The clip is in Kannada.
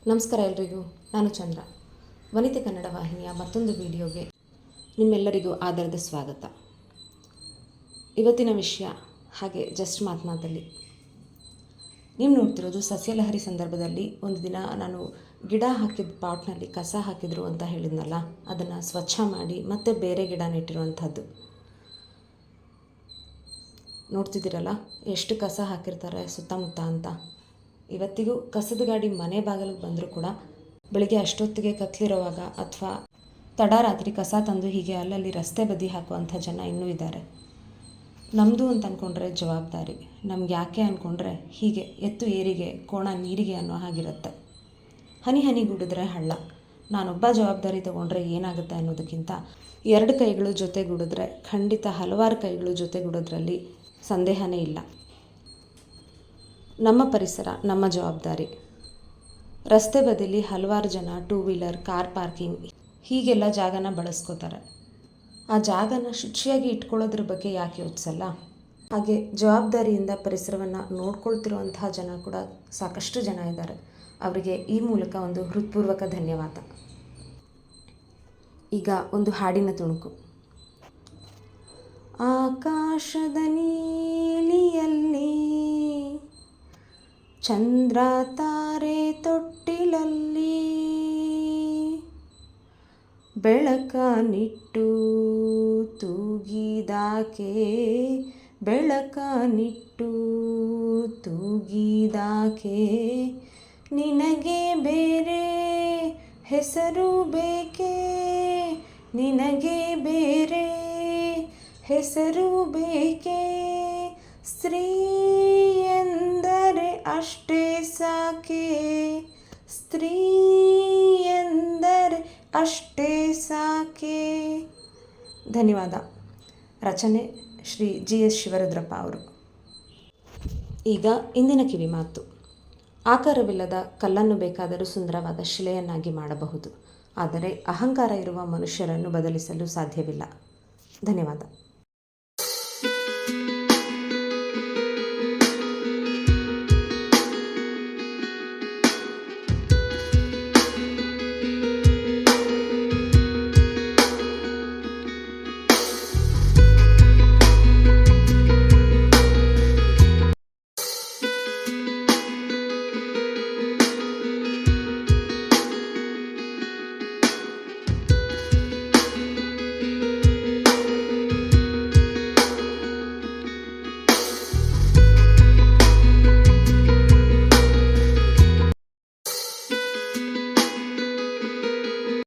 ನಮಸ್ಕಾರ ಎಲ್ರಿಗೂ. ನಾನು ಚಂದ್ರ. ವನಿತೆ ಕನ್ನಡ ವಾಹಿನಿಯ ಮತ್ತೊಂದು ವಿಡಿಯೋಗೆ ನಿಮ್ಮೆಲ್ಲರಿಗೂ ಆಧಾರದ ಸ್ವಾಗತ. ಇವತ್ತಿನ ವಿಷಯ ಹಾಗೆ ಜಸ್ಟ್ ಮಾತನಾಡಲಿ. ನೀವು ನೋಡ್ತಿರೋದು ಸಸ್ಯಲಹರಿ ಸಂದರ್ಭದಲ್ಲಿ ಒಂದು ದಿನ ನಾನು ಗಿಡ ಹಾಕಿದ ಪಾಟ್ನಲ್ಲಿ ಕಸ ಹಾಕಿದ್ರು ಅಂತ ಹೇಳಿದ್ನಲ್ಲ, ಅದನ್ನು ಸ್ವಚ್ಛ ಮಾಡಿ ಮತ್ತೆ ಬೇರೆ ಗಿಡ ನೆಟ್ಟಿರುವಂಥದ್ದು. ನೋಡ್ತಿದ್ದೀರಲ್ಲ ಎಷ್ಟು ಕಸ ಹಾಕಿರ್ತಾರೆ ಸುತ್ತಮುತ್ತ ಅಂತ. ಇವತ್ತಿಗೂ ಕಸದ ಗಾಡಿ ಮನೆ ಬಾಗಿಲಿಗೆ ಬಂದರೂ ಕೂಡ ಬೆಳಿಗ್ಗೆ ಅಷ್ಟೊತ್ತಿಗೆ ಕತ್ಲಿರೋವಾಗ ಅಥವಾ ತಡರಾತ್ರಿ ಕಸ ತಂದು ಹೀಗೆ ಅಲ್ಲಲ್ಲಿ ರಸ್ತೆ ಬದಿ ಹಾಕುವಂಥ ಜನ ಇನ್ನೂ ಇದ್ದಾರೆ. ನಮ್ಮದು ಅಂತ ಅಂದ್ಕೊಂಡ್ರೆ ಜವಾಬ್ದಾರಿ, ನಮ್ಗೆ ಯಾಕೆ ಅಂದ್ಕೊಂಡ್ರೆ ಹೀಗೆ ಎತ್ತು ಏರಿಗೆ ಕೋಣ ನೀರಿಗೆ ಅನ್ನೋ ಹಾಗಿರುತ್ತೆ. ಹನಿ ಹನಿಗೂಡಿದ್ರೆ ಹಳ್ಳ. ನಾನೊಬ್ಬ ಜವಾಬ್ದಾರಿ ತೊಗೊಂಡ್ರೆ ಏನಾಗುತ್ತೆ ಅನ್ನೋದಕ್ಕಿಂತ 2 ಕೈಗಳು ಜೊತೆಗೂಡಿದ್ರೆ ಖಂಡಿತ ಹಲವಾರು ಕೈಗಳು ಜೊತೆಗೂಡೋದ್ರಲ್ಲಿ ಸಂದೇಹನೇ ಇಲ್ಲ. ನಮ್ಮ ಪರಿಸರ ನಮ್ಮ ಜವಾಬ್ದಾರಿ. ರಸ್ತೆ ಬದಿಲಿ ಹಲವಾರು ಜನ 2 ವೀಲರ್, ಕಾರ್ ಪಾರ್ಕಿಂಗ್ ಹೀಗೆಲ್ಲ ಜಾಗನ ಬಳಸ್ಕೋತಾರೆ. ಆ ಜಾಗನ ಶುಚಿಯಾಗಿ ಇಟ್ಕೊಳ್ಳೋದ್ರ ಬಗ್ಗೆ ಯಾಕೆ ಯೋಚಿಸಲ್ಲ? ಹಾಗೆ ಜವಾಬ್ದಾರಿಯಿಂದ ಪರಿಸರವನ್ನು ನೋಡ್ಕೊಳ್ತಿರುವಂತಹ ಜನ ಕೂಡ ಸಾಕಷ್ಟು ಜನ ಇದ್ದಾರೆ. ಅವರಿಗೆ ಈ ಮೂಲಕ ಒಂದು ಹೃತ್ಪೂರ್ವಕ ಧನ್ಯವಾದ. ಈಗ ಒಂದು ಹಾಡಿನ ತುಣುಕು. ಆಕಾಶದ ನೀಲಿಯಲ್ಲಿ ಚಂದ್ರ ತಾರೆ ತೊಟ್ಟಿಲಲ್ಲಿ ಬೆಳಕ ನಿಟ್ಟು ತೂಗಿದಾಕೆ, ಬೆಳಕ ನಿಟ್ಟು ತೂಗಿದಾಕೆ, ನಿನಗೆ ಬೇರೆ ಹೆಸರು ಬೇಕೆ, ನಿನಗೆ ಬೇರೆ ಹೆಸರು ಬೇಕೆ, ಸ್ತ್ರೀ ಎಂದರೆ ಅಷ್ಟೇ ಸಾಕೆ, ಸ್ತ್ರೀ ಎಂದರೆ ಅಷ್ಟೇ ಸಾಕೆ. ಧನ್ಯವಾದ. ರಚನೆ ಶ್ರೀ GS ಶಿವರುದ್ರಪ್ಪ ಅವರು. ಈಗ ಇಂದಿನ ಕಿವಿ ಮಾತು. ಆಕಾರವಿಲ್ಲದ ಕಲ್ಲನ್ನು ಬೇಕಾದರೂ ಸುಂದರವಾದ ಶಿಲೆಯನ್ನಾಗಿ ಮಾಡಬಹುದು, ಆದರೆ ಅಹಂಕಾರ ಇರುವ ಮನುಷ್ಯರನ್ನು ಬದಲಿಸಲು ಸಾಧ್ಯವಿಲ್ಲ. ಧನ್ಯವಾದ.